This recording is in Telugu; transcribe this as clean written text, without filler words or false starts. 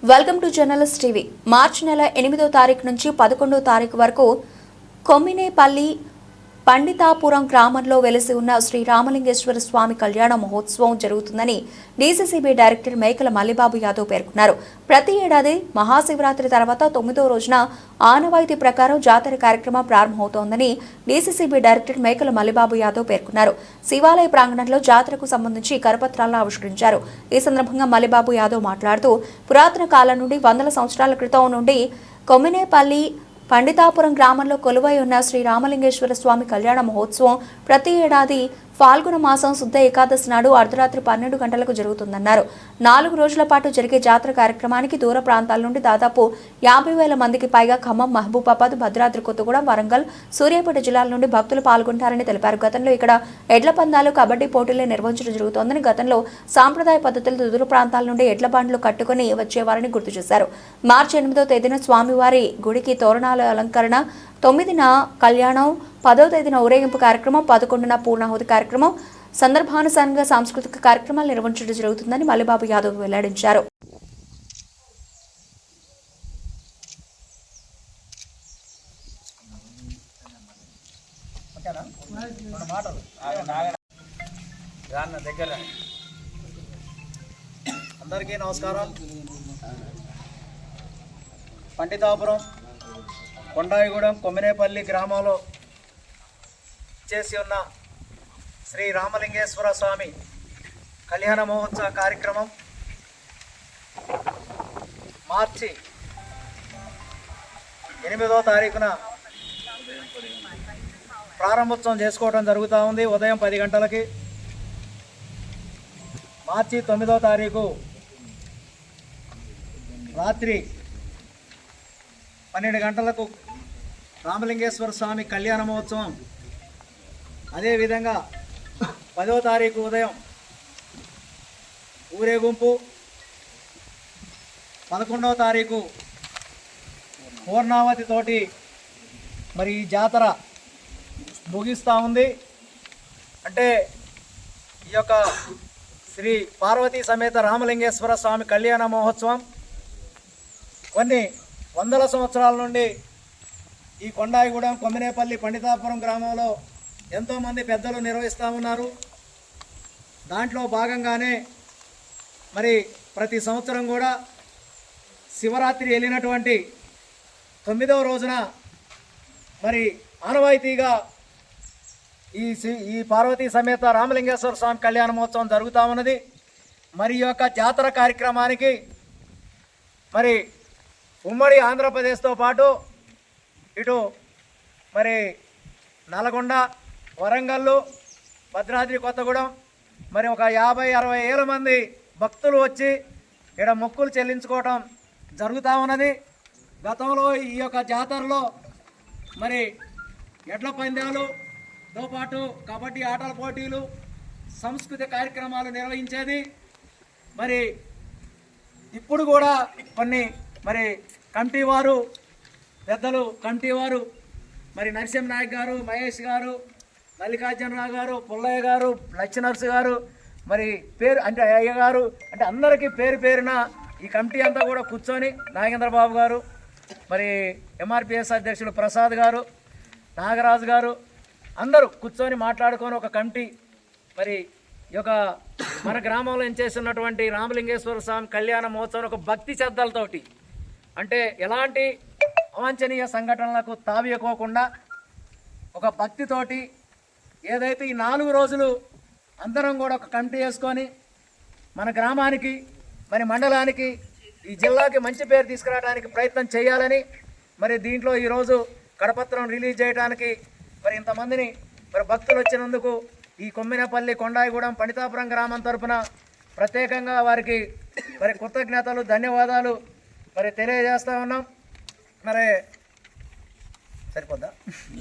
Welcome to journalist TV. మార్చి నెల 8వ తారీఖు నుంచి 11వ తారీఖు వరకు కొమ్మినేపల్లి పండితాపురం గ్రామంలో వెలిసి ఉన్న శ్రీ రామలింగేశ్వర స్వామి కళ్యాణ మహోత్సవం జరుగుతుందని డీసీసీబీ డైరెక్టర్ మేకల మల్లిబాబు యాదవ్ పేర్కొన్నారు. ప్రతి ఏడాది మహాశివరాత్రి తర్వాత 9వ రోజున ఆనవాయితీ ప్రకారం జాతర కార్యక్రమం ప్రారంభమవుతోందని డీసీసీబీ డైరెక్టర్ మేకల మల్లిబాబు యాదవ్ పేర్కొన్నారు. శివాలయ ప్రాంగణంలో జాతరకు సంబంధించి కరపత్రాలను ఆవిష్కరించారు. ఈ సందర్భంగా మల్లిబాబు యాదవ్ మాట్లాడుతూ పురాతన కాలం నుండి వందల సంవత్సరాల క్రితం నుండి కొమ్మినేపల్లి పండితాపురం గ్రామంలో కొలువై ఉన్న శ్రీ రామలింగేశ్వర స్వామి కళ్యాణ మహోత్సవం ప్రతి ఏడాది ఫాల్గుణ మాసం శుద్ధ ఏకాదశి నాడు అర్ధరాత్రి 12 గంటలకు జరుగుతుందన్నారు. 4 రోజుల పాటు జరిగే జాతర కార్యక్రమానికి దూర ప్రాంతాల నుండి దాదాపు 50,000 మందికి పైగా ఖమ్మం, మహబూబాబాద్, భద్రాద్రి కొత్తగూడెం, వరంగల్, సూర్యాపేట జిల్లాల నుండి భక్తులు పాల్గొంటారని తెలిపారు. గతంలో ఇక్కడ ఎడ్ల పందాలు, కబడ్డీ పోటీలు నిర్వహించడం జరుగుతోందని, గతంలో సాంప్రదాయ పద్ధతులతో దూర ప్రాంతాల నుండి ఎడ్ల బండ్లు కట్టుకుని వచ్చేవారని గుర్తు చేశారు. మార్చి 8వ తేదీన స్వామివారి గుడికి తోరణాల అలంకరణ, 9న కళ్యాణం, 10వ తేదీన ఊరేగింపు కార్యక్రమం, 11న పూర్ణాహుతి కార్యక్రమం, సందర్భానుసారంగా సాంస్కృతిక కార్యక్రమాలు నిర్వహించడం జరుగుతుందని మల్లిబాబు యాదవ్ వెల్లడించారు. అందరికీ నమస్కారం. పండితాపురం, కొండాయిగూడెం, కొమ్మినేపల్లి గ్రామంలో చేసి ఉన్న శ్రీ రామలింగేశ్వర స్వామి కళ్యాణ మహోత్సవ కార్యక్రమం మార్చి 8వ తారీఖున ప్రారంభోత్సవం చేసుకోవడం జరుగుతూ ఉంది. ఉదయం 10 గంటలకి. మార్చి 9వ తారీఖు రాత్రి 12 గంటలకు రామలింగేశ్వర స్వామి కళ్యాణ మహోత్సవం. అదేవిధంగా 10వ తారీఖు ఉదయం ఊరేగింపు, 11వ తారీఖు పూర్ణావతి తోటి మరి ఈ జాతర ముగిస్తూ ఉంది. అంటే ఈ యొక్క శ్రీ పార్వతీ సమేత రామలింగేశ్వర స్వామి కళ్యాణ మహోత్సవం కొన్ని వందల సంవత్సరాల నుండి ఈ కొండాయిగూడెం, కొమ్మినేపల్లి, పండితాపురం గ్రామంలో ఎంతోమంది పెద్దలు నిర్వహిస్తూ ఉన్నారు. దాంట్లో భాగంగానే మరి ప్రతి సంవత్సరం కూడా శివరాత్రి వెళ్ళినటువంటి 9వ రోజున మరి ఆనవాయితీగా ఈ పార్వతీ సమేత రామలింగేశ్వర స్వామి కళ్యాణ మహోత్సవం జరుగుతూ ఉన్నది. మరి ఈ యొక్క జాతర కార్యక్రమానికి మరి ఉమ్మడి ఆంధ్రప్రదేశ్తో పాటు ఇటు మరి నల్గొండ, వరంగల్, భద్రాద్రి కొత్తగూడెం మరి ఒక 50-60 ఏళ్ళ మంది భక్తులు వచ్చి ఇక్కడ మొక్కులు చెల్లించుకోవటం జరుగుతూ ఉన్నది. గతంలో ఈ యొక్క జాతరలో మరి ఎడ్ల పందాలుతో పాటు కబడ్డీ ఆటల పోటీలు, సాంస్కృతిక కార్యక్రమాలు నిర్వహించేది. మరి ఇప్పుడు కూడా కొన్ని మరి కమిటీ వారు, పెద్దలు కమిటీ వారు మరి నరసింహ నాయక్ గారు, మహేష్ గారు, మల్లికార్జునరావు గారు, పుల్లయ్య గారు, లక్ష్మీనరసు గారు, మరి పేరు అంటే అయ్య గారు, అంటే అందరికీ పేరు పేరున ఈ కమిటీ అంతా కూడా కూర్చొని నాగేంద్రబాబు గారు, మరి ఎంఆర్పిఎస్ అధ్యక్షులు ప్రసాద్ గారు, నాగరాజు గారు అందరూ కూర్చొని మాట్లాడుకొని ఒక కమిటీ మరి ఈ యొక్క మన గ్రామంలో చేస్తున్నటువంటి రామలింగేశ్వర స్వామి కళ్యాణ మహోత్సవం ఒక భక్తి శ్రద్ధలతోటి, అంటే ఎలాంటి అవాంఛనీయ సంఘటనలకు తావియకోకుండా ఒక భక్తితోటి ఏదైతే ఈ 4 రోజులు అందరం కూడా ఒక కమిటీ వేసుకొని మన గ్రామానికి, మరి మండలానికి, ఈ జిల్లాకి మంచి పేరు తీసుకురావడానికి ప్రయత్నం చేయాలని మరి దీంట్లో ఈరోజు కరపత్రం రిలీజ్ చేయడానికి మరి ఇంతమందిని మరి భక్తులు వచ్చినందుకు ఈ కొమ్మినేపల్లి, కొండాయిగూడెం, పండితాపురం గ్రామం తరఫున ప్రత్యేకంగా వారికి మరి కృతజ్ఞతలు, ధన్యవాదాలు మరి తెలియజేస్తూ ఉన్నాం. మరి సరిపోద్దా?